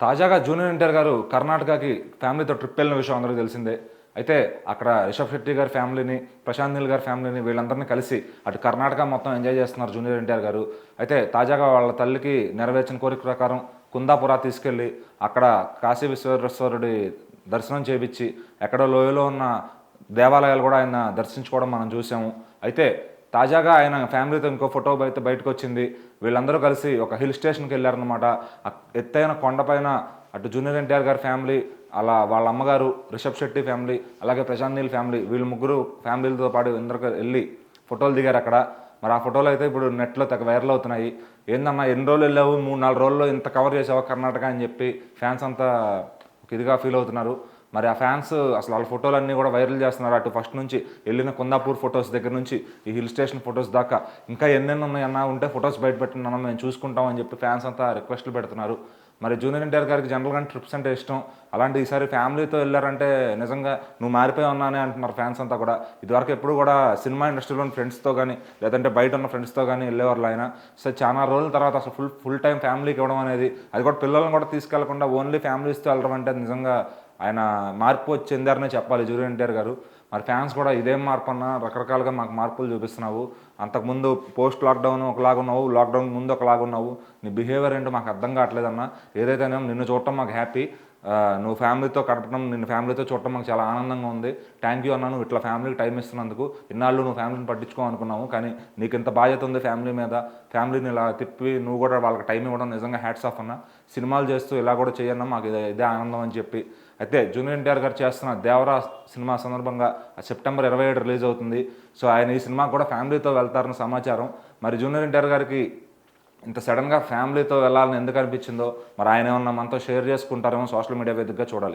తాజాగా జూనియర్ ఎన్టీఆర్ గారు కర్ణాటకకి ఫ్యామిలీతో ట్రిప్ వెళ్ళిన విషయం అందరికీ తెలిసిందే. అయితే అక్కడ రిషబ్ శెట్టి గారి ఫ్యామిలీని, ప్రశాంత్ నీల్ గారి ఫ్యామిలీని వీళ్ళందరినీ కలిసి అటు కర్ణాటక మొత్తం ఎంజాయ్ చేస్తున్నారు జూనియర్ ఎన్టీఆర్ గారు. అయితే తాజాగా వాళ్ళ తల్లికి నెరవేర్చిన కోరిక ప్రకారం కుందాపుర తీసుకెళ్ళి అక్కడ కాశీ విశ్వేశ్వరుడి దర్శనం చేపించి ఎక్కడో లోయలో ఉన్న దేవాలయాలు కూడా ఆయన దర్శించుకోవడం మనం చూసాము. అయితే తాజాగా ఆయన ఫ్యామిలీతో ఇంకో ఫోటో అయితే బయటకు వచ్చింది. వీళ్ళందరూ కలిసి ఒక హిల్ స్టేషన్కి వెళ్ళారనమాట. ఎత్తైన కొండపైన అటు జూనియర్ ఎన్టీఆర్ గారి ఫ్యామిలీ, అలా వాళ్ళ అమ్మగారు రిషబ్ శెట్టి ఫ్యామిలీ, అలాగే ప్రశాంత్ నీల్ ఫ్యామిలీ, వీళ్ళు ముగ్గురు ఫ్యామిలీలతో పాటు అందరూ వెళ్ళి ఫోటోలు దిగారు అక్కడ. మరి ఆ ఫోటోలు అయితే ఇప్పుడు నెట్లో తెగ వైరల్ అవుతున్నాయి. ఏందన్నా ఎన్ని రోజులు వెళ్ళావు, 3-4 రోజుల్లో ఇంత కవర్ చేసావా కర్ణాటక అని చెప్పి ఫ్యాన్స్ అంతా ఒక ఇదిగా ఫీల్ అవుతున్నారు. మరి ఆ ఫ్యాన్స్ అసలు వాళ్ళ ఫోటోలన్నీ కూడా వైరల్ చేస్తున్నారు. అటు ఫస్ట్ నుంచి వెళ్ళిన కుందాపూర్ ఫొటోస్ దగ్గర నుంచి ఈ హిల్ స్టేషన్ ఫొటోస్ దాకా ఇంకా ఎన్నెన్ని ఉన్నాయన్నా ఉంటే ఫొటోస్ బయట పెట్టినా మేము చూసుకుంటాం అని చెప్పి ఫ్యాన్స్ అంతా రిక్వెస్ట్లు పెడుతున్నారు. మరి జూనియర్ ఎన్టీఆర్ గారికి జనరల్గా ట్రిప్స్ అంటే ఇష్టం. అలాంటి ఈసారి ఫ్యామిలీతో వెళ్ళారంటే నిజంగా నువ్వు మారిపోయి ఉన్నానే అంటున్నారు ఫ్యాన్స్ అంతా కూడా. ఇదివరకు ఎప్పుడు కూడా సినిమా ఇండస్ట్రీలోని ఫ్రెండ్స్తో కానీ లేదంటే బయట ఉన్న ఫ్రెండ్స్తో కానీ వెళ్ళేవారు ఆయన. సో చాలా రోజుల తర్వాత అసలు ఫుల్ టైం ఫ్యామిలీకి ఇవ్వడం అనేది, అది కూడా పిల్లలను కూడా తీసుకెళ్లకుండా ఓన్లీ ఫ్యామిలీస్తో వెళ్ళడం అంటే నిజంగా ఆయన మార్పు చెందారనే చెప్పాలి జూనియర్ ఎన్టీఆర్ గారు. మరి ఫ్యాన్స్ కూడా ఇదేం మార్పు అన్నా రకరకాలుగా మాకు మార్పులు చూపిస్తున్నావు. అంతకుముందు పోస్ట్ లాక్డౌన్ ఒకలాగా ఉన్నావు, లాక్డౌన్ ముందు ఒకలాగా ఉన్నావు, నీ బిహేవియర్ ఏంటో మాకు అర్థం కావట్లేదన్నా. ఏదైతేనే నిన్ను చూడటం మాకు హ్యాపీ, నువ్వు ఫ్యామిలీతో గడపడం, నిన్ను ఫ్యామిలీతో చూడటం మాకు చాలా ఆనందంగా ఉంది. థ్యాంక్ యూ అన్నా, నువ్వు ఇట్లా ఫ్యామిలీకి టైం ఇస్తున్నందుకు. ఇన్నాళ్ళు నువ్వు ఫ్యామిలీని పట్టించుకో అనుకున్నావు, కానీ నీకు ఇంత బాధ్యత ఉంది ఫ్యామిలీ మీద. ఫ్యామిలీని ఇలా తిప్పి నువ్వు కూడా వాళ్ళకి టైం ఇవ్వడం నిజంగా హ్యాట్స్ ఆఫ్ అన్న. సినిమాలు చేస్తూ ఇలా కూడా చేయన్నా, మాకు ఇదే ఆనందం అని చెప్పి. అయితే జూనియర్ ఎన్టీఆర్ గారు చేస్తున్న దేవరా సినిమా సందర్భంగా సెప్టెంబర్ 27 రిలీజ్ అవుతుంది. సో ఆయన ఈ సినిమాకి కూడా ఫ్యామిలీతో వెళ్తారని సమాచారం. మరి జూనియర్ ఎన్టీఆర్ గారికి ఇంత సడన్గా ఫ్యామిలీతో వెళ్ళాలని ఎందుకు అనిపించిందో, మరి ఆయన ఏమన్నా మనతో షేర్ చేసుకుంటారేమో సోషల్ మీడియా వేదికగా చూడాలి.